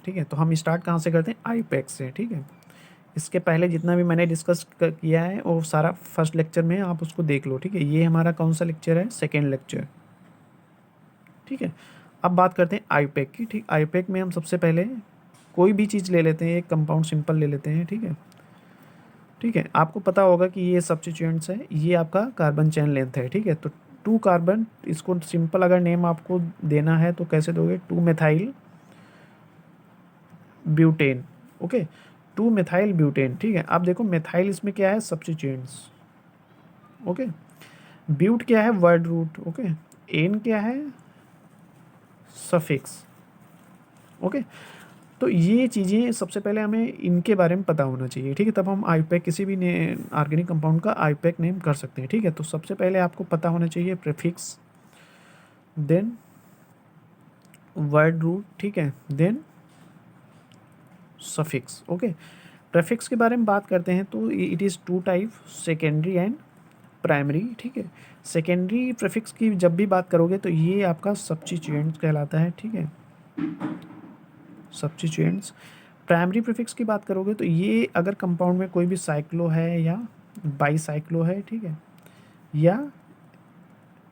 ठीक है। तो हम स्टार्ट कहाँ से करते हैं, आईयूपैक से, ठीक है। इसके पहले जितना भी मैंने डिस्कस किया है वो सारा फर्स्ट लेक्चर में, आप उसको देख लो, ठीक है। ये हमारा कौन सा लेक्चर है, सेकेंड लेक्चर, ठीक है। अब बात करते हैं आईयूपैक की, ठीक। आईयूपैक में हम सबसे पहले कोई भी चीज़ ले लेते हैं, एक कंपाउंड सिंपल ले लेते हैं, ठीक है। ठीक है, आपको पता होगा कि ये सब्स्टिट्यूएंट्स है, ये आपका कार्बन चेन लेंथ है, ठीक है। तो 2 कार्बन, इसको सिंपल अगर नेम आपको देना है तो कैसे दोगे, 2 methyl butane, okay, 2 methyl butane, ठीक है। अब देखो मेथाइल इसमें क्या है, सब्स्टिट्यूएंट्स, ओके। ब्यूट क्या है, वर्ड रूट, ओके। एन क्या है, सफिक्स, ओके। तो ये चीज़ें सबसे पहले हमें इनके बारे में पता होना चाहिए, ठीक है। तब हम आईयूपैक किसी भी ऑर्गेनिक कंपाउंड का आईयूपैक नेम कर सकते हैं, ठीक है। तो सबसे पहले आपको पता होना चाहिए प्रीफिक्स, देन वर्ड रूट, ठीक है, देन सफिक्स, ओके। प्रीफिक्स के बारे में बात करते हैं तो it is 2 type, secondary and primary, ठीक है। सेकेंडरी प्रीफिक्स की जब भी बात करोगे तो ये आपका सब्स्टिट्यूएंट्स कहलाता है, ठीक है, सब्स्टिट्यूएंट्स। प्राइमरी प्रीफिक्स की बात करोगे तो ये अगर कंपाउंड में कोई भी साइक्लो है या बाईसाइक्लो है, ठीक है, या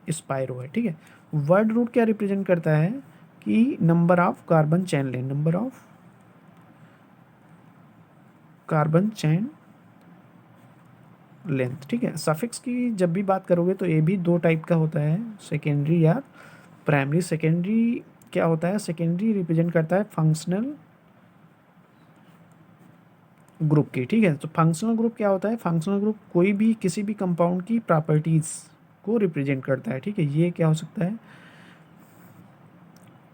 स्पाइरो है, ठीक है। वर्ड रूट क्या रिप्रेजेंट करता है कि number of carbon chain length, number of carbon chain length, ठीक है। सफिक्स की जब भी बात करोगे तो ये भी 2 टाइप का होता है, सेकेंडरी या प्राइमरी। सेकेंडरी क्या होता है, सेकेंडरी रिप्रेजेंट करता है फंक्शनल ग्रुप की, ठीक है। तो फंक्शनल ग्रुप क्या होता है, फंक्शनल ग्रुप कोई भी किसी भी कंपाउंड की प्रॉपर्टीज़ को रिप्रेजेंट करता है, ठीक है। ये क्या हो सकता है,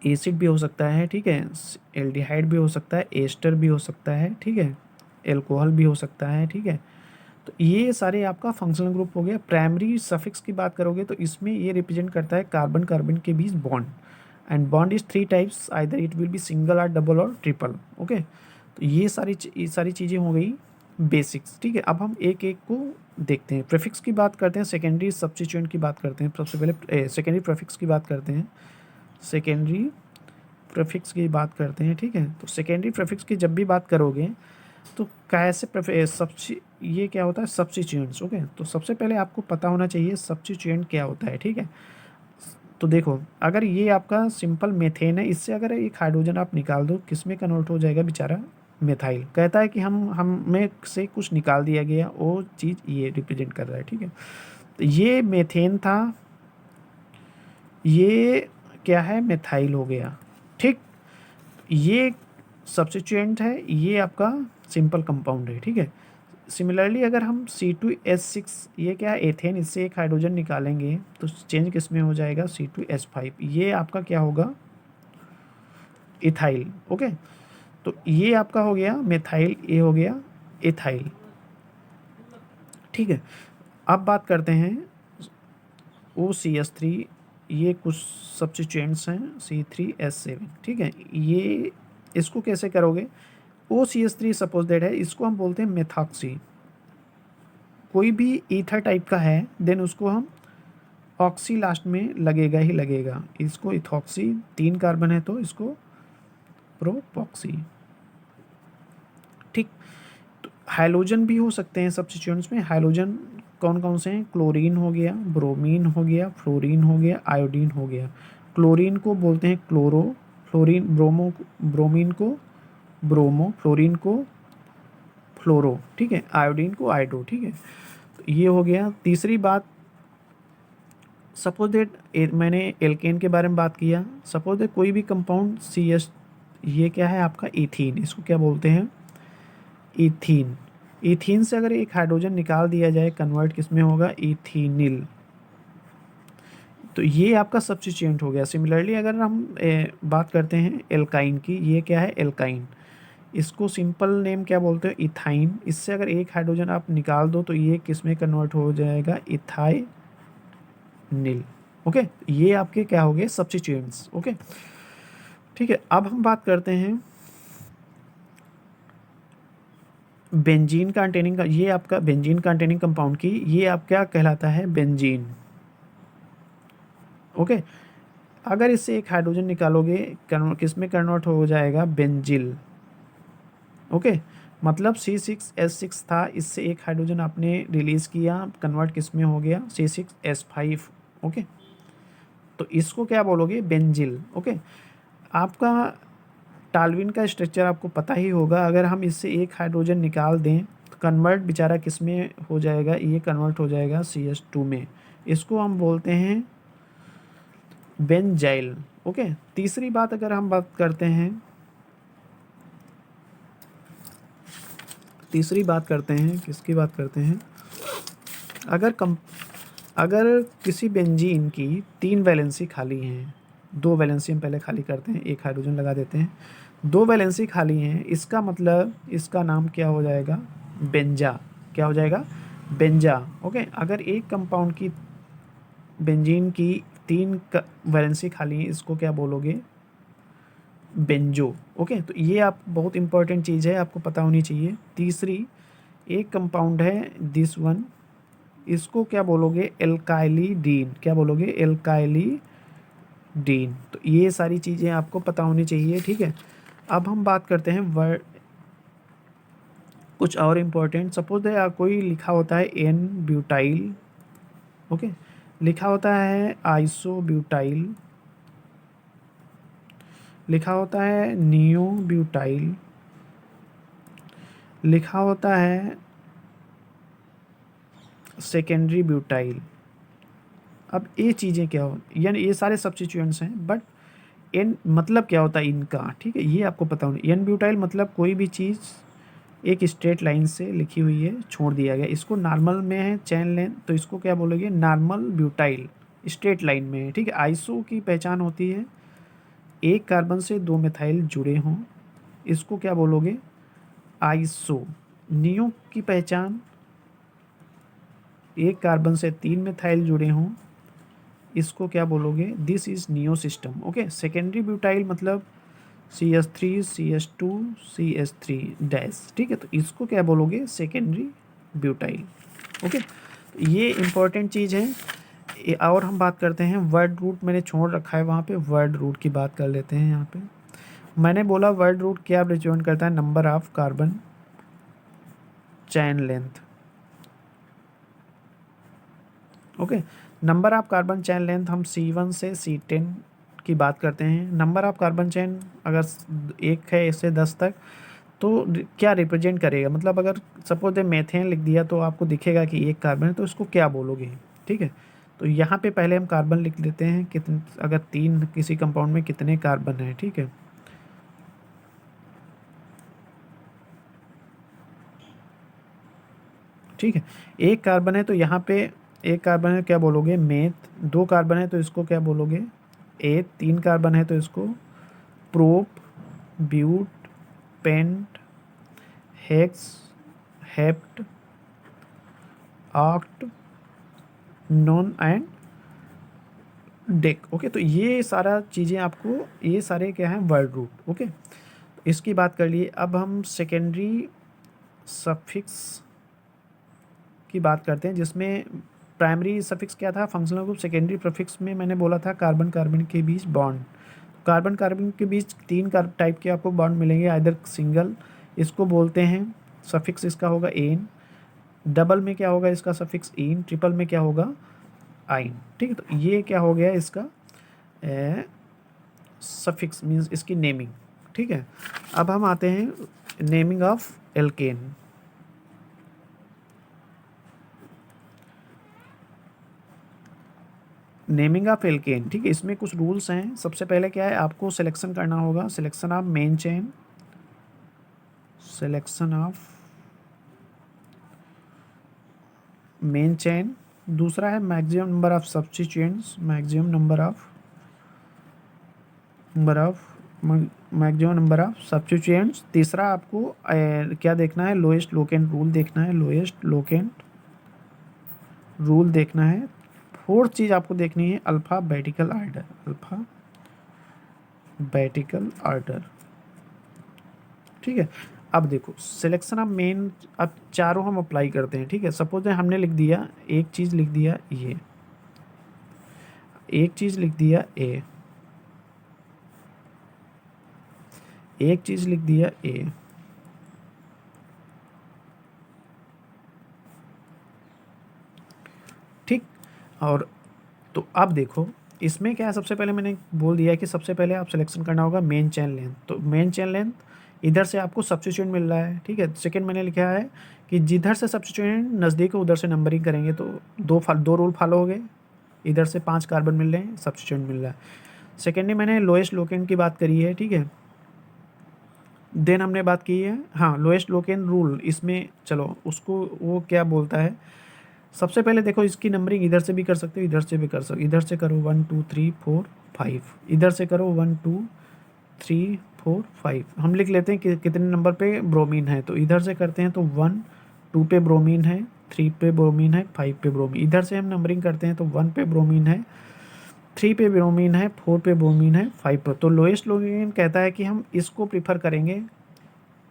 एसिड भी हो सकता है, ठीक है, एल्डिहाइड भी हो सकता है, एस्टर भी हो सकता है, ठीक है, एल्कोहल भी हो सकता है, ठीक है। तो ये सारे आपका फंक्शनल ग्रुप हो गया। प्राइमरी सफिक्स की बात करोगे तो इसमें ये रिप्रेजेंट करता है कार्बन कार्बन के बीच bond, and bond is 3 types, either it will be single और डबल और ट्रिपल, ओके। तो ये सारी चीज़ें हो गई बेसिक्स, ठीक है। अब हम एक एक को देखते हैं। प्रीफिक्स की बात करते हैं, सेकेंडरी सब्स्टिट्यूएंट की बात करते हैं। सबसे पहले सेकेंडरी प्रीफिक्स की बात करते हैं, सेकेंडरी प्रीफिक्स की बात करते हैं, ठीक है। तो सेकेंडरी प्रीफिक्स की जब भी बात करोगे तो कैसे ये क्या होता है, सब्स्टिट्यूएंट्स, ओके। तो सबसे पहले आपको पता होना चाहिए सब्स्टिट्यूएंट क्या होता है, ठीक है। तो देखो अगर ये आपका सिंपल मेथेन है, इससे अगर एक हाइड्रोजन आप निकाल दो, किस में कन्वर्ट हो जाएगा बेचारा, मेथाइल। कहता है कि हम में से कुछ निकाल दिया गया, वो चीज़ ये रिप्रेजेंट कर रहा है, ठीक है। तो ये मेथेन था, ये क्या है, मेथाइल हो गया, ठीक। ये सब्स्टिट्यूएंट है, ये आपका सिंपल कंपाउंड है, ठीक है। सिमिलरली अगर हम C2H6, ये क्या है, एथेन, इससे एक हाइड्रोजन निकालेंगे तो चेंज किस में हो जाएगा, C2H5, ये आपका क्या होगा, इथाइल, ओके। तो ये आपका हो गया मेथाइल, ये हो गया इथाइल, ठीक है। अब बात करते हैं OCH3, ये कुछ सब्स्टिट्यूएंट्स हैं, C3H7, ठीक है। ये इसको कैसे करोगे, OCH3 सपोज दैट है, इसको हम बोलते हैं मेथॉक्सी। कोई भी ईथर टाइप का है देन उसको हम ऑक्सी लास्ट में लगेगा ही लगेगा, इसको इथॉक्सी, 3 कार्बन है तो इसको प्रोपॉक्सी, ठीक। तो हाइलोजन भी हो सकते हैं सब्स्टिट्यूएंट्स में। हाइलोजन कौन कौन से हैं, क्लोरीन हो गया, ब्रोमीन हो गया, फ्लोरीन हो गया, आयोडीन हो गया। क्लोरीन को बोलते हैं क्लोरो, फ्लोरीन ब्रोमीन को ब्रोमो, फ्लोरीन को फ्लोरो, ठीक है, आयोडीन को आयोडो, ठीक है। तो ये हो गया। तीसरी बात, सपोज दैट मैंने एल्केन के बारे में बात किया, सपोज दैट कोई भी कंपाउंड CS, ये क्या है आपका इथीन, इसको क्या बोलते हैं, इथीन। इथीन से अगर एक हाइड्रोजन निकाल दिया जाए, कन्वर्ट किस में होगा, इथीनिल, तो ये आपका सब्स्टिट्यूएंट हो गया। सिमिलरली अगर हम बात करते हैं एल्काइन की, ये क्या है, एल्काइन, इसको सिंपल नेम क्या बोलते हैं, इथाइन। इससे अगर एक हाइड्रोजन आप निकाल दो तो ये किस में कन्वर्ट हो जाएगा, इथाइनिल, ओके। ये आपके क्या हो गए, सब्स्टिट्यूएंट्स, ओके, ठीक है। अब हम बात करते हैं बेंजीन कंटेनिंग का, ये आपका बेंजीन कंटेनिंग कंपाउंड की, ये आप क्या कहलाता है, बेंजीन, ओके। अगर इससे एक हाइड्रोजन निकालोगे किस में कन्वर्ट हो जाएगा, बेंजिल। ओके, मतलब C6H6 था, इससे एक हाइड्रोजन आपने रिलीज़ किया, कन्वर्ट किस में हो गया, C6H5। ओके, तो इसको क्या बोलोगे, बेंजिल। ओके, आपका टालविन का स्ट्रक्चर आपको पता ही होगा, अगर हम इससे एक हाइड्रोजन निकाल दें तो कन्वर्ट बेचारा किस में हो जाएगा, ये कन्वर्ट हो जाएगा CH2 में। इसको हम बोलते हैं बेंजाइल। ओके, तीसरी बात अगर हम बात करते हैं, किसकी बात करते हैं, अगर किसी बेंजीन की 3 वैलेंसी खाली हैं, 2 वैलेंसी हम पहले खाली करते हैं, एक हाइड्रोजन लगा देते हैं, 2 वैलेंसी खाली हैं, इसका मतलब इसका नाम क्या हो जाएगा, बेंजा। क्या हो जाएगा, बेंजा। ओके, अगर एक कंपाउंड की बेंजीन की 3 वैलेंसी खाली है, इसको क्या बोलोगे, बेंजो। ओके, तो ये आप बहुत इंपॉर्टेंट चीज़ है, आपको पता होनी चाहिए। तीसरी, एक कंपाउंड है दिस वन, इसको क्या बोलोगे, एल्काइलिडीन। क्या बोलोगे, एल्काइलिडीन। तो ये सारी चीज़ें आपको पता होनी चाहिए, ठीक है। अब हम बात करते हैं वर्ड कुछ और इम्पोर्टेंट। सपोज है कोई लिखा होता है एन ब्यूटाइल। ओके, लिखा होता है आइसो ब्यूटाइल, लिखा होता है नियो ब्यूटाइल, लिखा होता है सेकेंडरी ब्यूटाइल। अब ये चीज़ें क्या हो, यानी ये सारे सब्स्टिट्यूएंट्स हैं, बट एन मतलब क्या होता है इनका, ठीक है, ये आपको पता होना। एन ब्यूटाइल मतलब कोई भी चीज़ एक स्ट्रेट लाइन से लिखी हुई है, छोड़ दिया गया, इसको नॉर्मल में है चैन लेंथ, तो इसको क्या बोलोगे, नॉर्मल ब्यूटाइल, स्ट्रेट लाइन में है, ठीक है। आइसो की पहचान होती है एक कार्बन से 2 मिथाइल जुड़े हों, इसको क्या बोलोगे, आइसो। नियो की पहचान एक कार्बन से 3 मिथाइल जुड़े हों, इसको क्या बोलोगे, this is neo system. Okay, secondary butyl मतलब CH3 CH2 CH3 डैश, ठीक है, तो इसको क्या बोलोगे, सेकेंडरी ब्यूटाइल। ओके, तो ये इंपॉर्टेंट चीज़ है। और हम बात करते हैं वर्ड रूट, मैंने छोड़ रखा है वहाँ पे, वर्ड रूट की बात कर लेते हैं। यहाँ पे मैंने बोला वर्ड रूट क्या रिप्रेजेंट करता है, number of carbon chain length. Okay, number of carbon chain length हम C1 से C10 की बात करते हैं। नंबर ऑफ कार्बन चैन अगर 1 है इससे 10 तक, तो क्या रिप्रेजेंट करेगा, मतलब अगर सपोज मेथेन लिख दिया तो आपको दिखेगा कि 1 कार्बन है, तो इसको क्या बोलोगे, ठीक है। तो यहाँ पे पहले हम कार्बन लिख लेते हैं, कितने, अगर 3 किसी कंपाउंड में कितने कार्बन है, ठीक है। ठीक है, 1 कार्बन है तो यहाँ पे 1 कार्बन है क्या बोलोगे, मेथ। 2 कार्बन है तो इसको क्या बोलोगे, एथ। 3 कार्बन है तो इसको prop, but, pent, hex, hept, oct, non and dec. Okay, तो ये सारा चीज़ें आपको, ये सारे क्या हैं, वर्ड रूट। ओके, इसकी बात कर लिए। अब हम सेकेंडरी सफिक्स की बात करते हैं, जिसमें प्राइमरी सफिक्स क्या था, फंक्शनल ग्रुप। सेकेंडरी प्रीफिक्स में मैंने बोला था कार्बन कार्बन के बीच बॉन्ड। कार्बन कार्बन के बीच 3 टाइप के आपको बॉन्ड मिलेंगे, आइदर सिंगल, इसको बोलते हैं, सफिक्स इसका होगा एन। डबल में क्या होगा इसका सफिक्स इन, ट्रिपल में क्या होगा, आइन, ठीक है। तो ये क्या हो गया इसका सफिक्स, मीन्स इसकी नेमिंग, ठीक है। अब हम आते हैं naming of alkene. Naming of alkene, ठीक है, इसमें कुछ रूल्स हैं। सबसे पहले क्या है, आपको सिलेक्शन करना होगा, selection of main chain, selection of main chain. दूसरा है maximum number of substituents, maximum number of maximum number of substituents. तीसरा आपको क्या देखना है, लोएस्ट लोकेंट रूल देखना है, लोएस्ट लोकेंट रूल देखना है। फोर्थ चीज़ आपको देखनी है अल्फ़ाबेटिकल आर्डर, अल्फ़ाबेटिकल आर्डर, ठीक है। अब देखो सिलेक्शन ऑफ मेन, अब चारों हम अप्लाई करते हैं, ठीक है। सपोज हमने लिख दिया, एक चीज़ लिख दिया ये, एक चीज़ लिख दिया ए, एक चीज़ लिख दिया ए, ठीक। और तो अब देखो इसमें क्या है, सबसे पहले मैंने बोल दिया है कि सबसे पहले आप सिलेक्शन करना होगा मेन चेन लेंथ। तो मेन चेन लेंथ इधर से आपको सब्स्टिट्यूएंट मिल रहा है, ठीक है। सेकंड मैंने लिखा है कि जिधर से सब्स्टिट्यूएंट नज़दीक है उधर से नंबरिंग करेंगे, तो दो रूल फॉलो हो गए। इधर से 5 कार्बन मिल रहे हैं, सब्स्टिट्यूएंट मिल रहा है। सेकेंडली मैंने लोएस्ट लोकेंट की बात करी है, ठीक है। देन हमने बात की है, हाँ, लोएस्ट लोकेंट रूल। इसमें चलो उसको वो क्या बोलता है, सबसे पहले देखो इसकी नंबरिंग इधर से भी कर सकते हो, इधर से भी कर सकते हो। इधर से करो 1 2 3 4 5, इधर से करो 1 2 3 4 5। हम लिख लेते हैं कि कितने नंबर पे ब्रोमीन है, तो इधर से करते हैं तो 1 2 पे ब्रोमीन है, 3 पे ब्रोमीन है, 5 पे ब्रोमीन। इधर से हम नंबरिंग करते हैं तो 1 पे ब्रोमीन है, 3 पे ब्रोमीन है, 4 पे ब्रोमीन है, 5 पर। तो लोएस्ट लोकेन कहता है कि हम इसको प्रीफर करेंगे,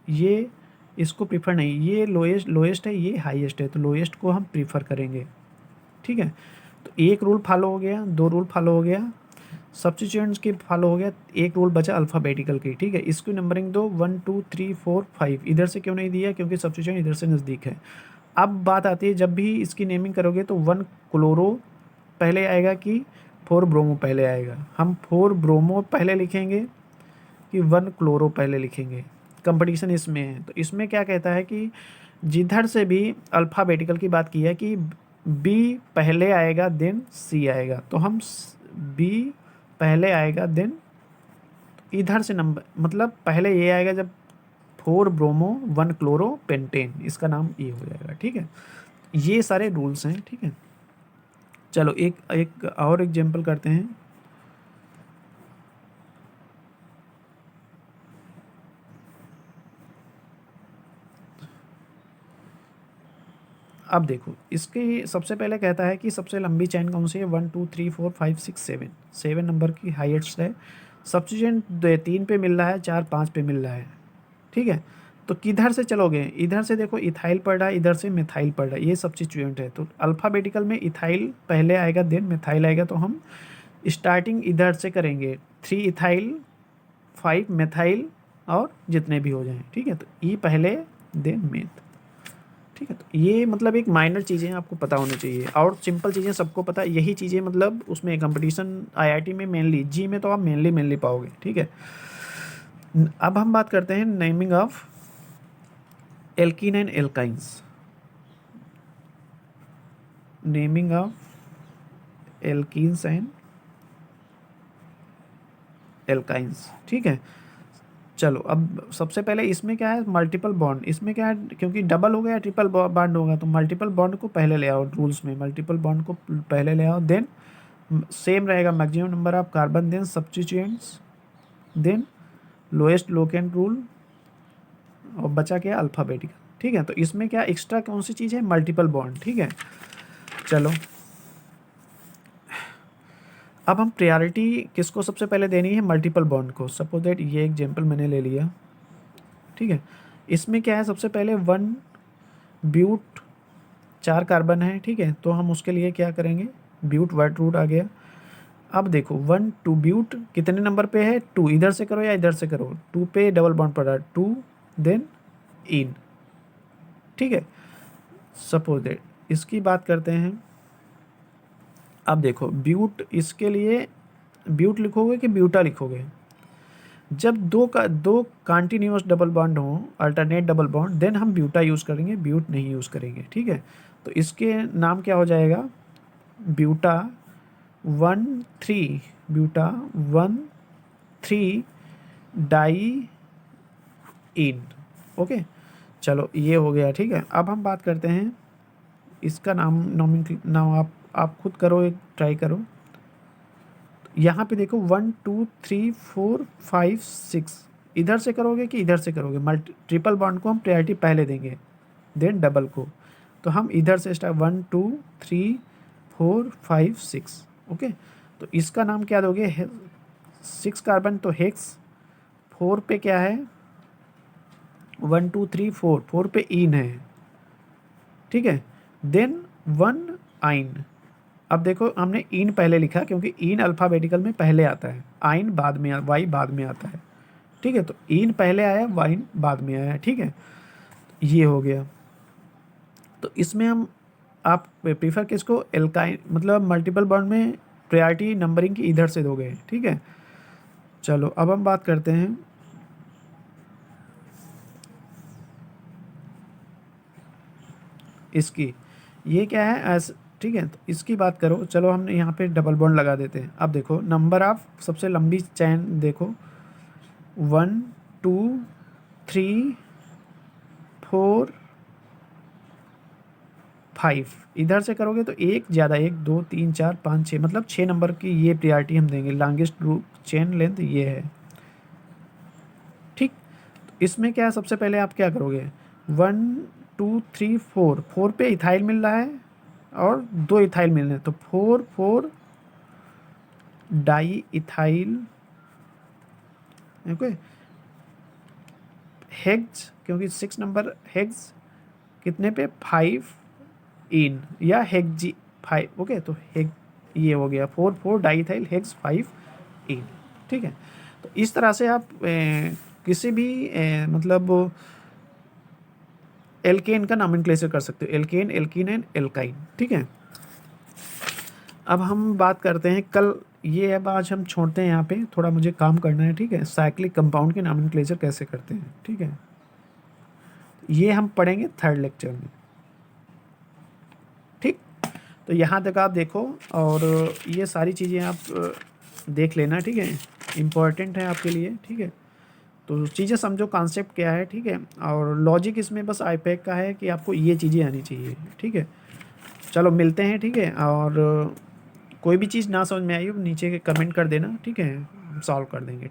ये इसको प्रीफर नहीं, ये लोएस्ट है, ये हाईएस्ट है, तो लोएस्ट को हम प्रीफर करेंगे, ठीक है। तो एक रूल फॉलो हो गया, दो रूल फॉलो हो गया, सब्स्टिट्यूएंट्स की फॉलो हो गया, एक रूल बचा अल्फ़ाबेटिकल की, ठीक है। इसकी नंबरिंग दो 1 2 3 4 5। इधर से क्यों नहीं दिया, क्योंकि सब्स्टिट्यूएंट इधर से नज़दीक है। अब बात आती है, जब भी इसकी नेमिंग करोगे तो 1 क्लोरो पहले आएगा कि 4 ब्रोमो पहले आएगा। हम 4 ब्रोमो पहले लिखेंगे कि 1 क्लोरो पहले लिखेंगे, कंपटीशन इसमें है। तो इसमें क्या कहता है कि जिधर से भी अल्फ़ाबेटिकल की बात की है कि बी पहले आएगा देन सी आएगा, तो हम बी पहले आएगा देन इधर से नंबर, मतलब पहले ये आएगा जब 4 ब्रोमो 1 क्लोरो पेंटेन, इसका नाम ये हो जाएगा, ठीक है। ये सारे रूल्स हैं, ठीक है। चलो एक एक और एग्जांपल करते हैं। अब देखो इसके सबसे पहले कहता है कि सबसे लंबी चैन कौन सी है, 1 2 3 4 5 6 7, 7 नंबर की हाईएस्ट है। सब्स्टिट्यूएंट 3 पे मिल रहा है, 4 5 पे मिल रहा है, ठीक है। तो किधर से चलोगे, इधर से देखो इथाइल पड़ रहा है, इधर से मिथाइल पड़ रहा है, ये सब्स्टिट्यूएंट है। तो अल्फ़ाबेटिकल में इथाइल पहले आएगा देन मिथाइल आएगा, तो हम स्टार्टिंग इधर से करेंगे, 3 इथाइल 5 मिथाइल और जितने भी हो जाएं, ठीक है। तो ई पहले देन मिथ, ठीक है। तो ये मतलब एक माइनर चीज़ें आपको पता होनी चाहिए, और सिंपल चीज़ें सबको पता है, यही चीज़ें मतलब उसमें कंपटीशन आईआईटी में मेनली, जी में तो आप मेनली पाओगे, ठीक है। अब हम बात करते हैं naming of alkene and alkynes, naming of alkenes and alkynes, ठीक है। चलो अब सबसे पहले इसमें क्या है, मल्टीपल बॉन्ड। इसमें क्या है, क्योंकि डबल हो गया ट्रिपल बॉन्ड होगा, तो मल्टीपल बॉन्ड को पहले ले आओ, रूल्स में मल्टीपल बॉन्ड को पहले ले आओ, देन सेम रहेगा maximum number of carbon, then substituents, then lowest locant rule, और बचा क्या अल्फ़ाबेटिकल, ठीक है। तो इसमें क्या एक्स्ट्रा कौन सी चीज़ है, मल्टीपल बॉन्ड, ठीक है। चलो अब हम प्रायोरिटी किसको सबसे पहले देनी है, मल्टीपल बॉन्ड को। सपोज दैट ये एग्जांपल मैंने ले लिया, ठीक है। इसमें क्या है, सबसे पहले 1 ब्यूट 4 कार्बन है, ठीक है। तो हम उसके लिए क्या करेंगे, ब्यूट वर्ड रूट आ गया। अब देखो 1 2 ब्यूट कितने नंबर पे है, 2, इधर से करो या इधर से करो, 2 पे डबल बॉन्ड पड़ा, 2 देन इन, ठीक है। सपोज दैट इसकी बात करते हैं। अब देखो ब्यूट, इसके लिए ब्यूट लिखोगे कि ब्यूटा लिखोगे, जब दो कंटिन्यूअस डबल बॉन्ड हो, अल्टरनेट डबल बॉन्ड, देन हम ब्यूटा यूज़ करेंगे, ब्यूट नहीं यूज़ करेंगे, ठीक है। तो इसके नाम क्या हो जाएगा, ब्यूटा 1 3, ब्यूटा 1 3 डाई इन, ओके। चलो ये हो गया, ठीक है। अब हम बात करते हैं इसका नाम आप खुद करो, एक ट्राई करो। यहाँ पे देखो 1 2 3 4 5 6, इधर से करोगे कि इधर से करोगे, ट्रिपल बॉन्ड को हम प्रायोरिटी पहले देंगे देन डबल को। तो हम इधर से स्टार्ट 1 2 3 4 5 6, ओके। तो इसका नाम क्या दोगे, 6 कार्बन तो हेक्स, 4 पे क्या है 1 2 3 4, 4 पे इन है, ठीक है। देन 1 आइन। अब देखो हमने इन पहले लिखा क्योंकि इन अल्फ़ाबेटिकल में पहले आता है, आइन बाद में, वाई बाद में आता है, ठीक है। तो इन पहले आया, वाइन बाद में आया, ठीक है। ये हो गया। तो इसमें हम आप प्रीफर किसको, एल्काइन मतलब मल्टीपल बॉन्ड में प्रायोरिटी नंबरिंग की इधर से दोगे, ठीक है। चलो अब हम बात करते हैं इसकी, ये क्या है एस, ठीक है। तो इसकी बात करो, चलो हम यहाँ पे डबल बॉन्ड लगा देते हैं। अब देखो नंबर ऑफ सबसे लंबी चैन देखो, 1 2 3 4 5, इधर से करोगे तो एक ज़्यादा, 1 2 3 4 5 6, मतलब 6 नंबर की ये प्रायोरिटी हम देंगे। लॉन्गेस्ट ग्रुप चेन लेंथ ये है, ठीक। तो इसमें क्या है, सबसे पहले आप क्या करोगे, 1 2 3 4, 4 पे इथाइल मिल रहा है और 2 इथाइल मिल रहे हैं, तो 4 4 डाई इथाइल, ओके। हेक्स, क्योंकि 6 नंबर हेक्स कितने पे, 5 इन, या हेक्जी 5, ओके। तो हेक ये हो गया 4 4 डाईथाइल हेक्स 5 इन, ठीक है। तो इस तरह से आप किसी भी मतलब एल्केन का नॉमेनक्लेचर कर सकते हो, एल्केन, एल्कीन एंड एल्काइन, ठीक है। अब हम बात करते हैं कल, ये अब आज हम छोड़ते हैं यहाँ पे, थोड़ा मुझे काम करना है, ठीक है। साइक्लिक कंपाउंड के नॉमेनक्लेचर कैसे करते हैं, ठीक है। ये हम पढ़ेंगे थर्ड लेक्चर में, ठीक। तो यहाँ तक आप देखो, और ये सारी चीज़ें आप देख लेना, ठीक है, इम्पॉर्टेंट है आपके लिए, ठीक है। तो चीज़ें समझो, कॉन्सेप्ट क्या है, ठीक है। और लॉजिक इसमें बस आईपैक का है कि आपको ये चीज़ें आनी चाहिए, ठीक है। चलो मिलते हैं, ठीक है। और कोई भी चीज़ ना समझ में आई हो नीचे कमेंट कर देना, ठीक है, सॉल्व कर देंगे।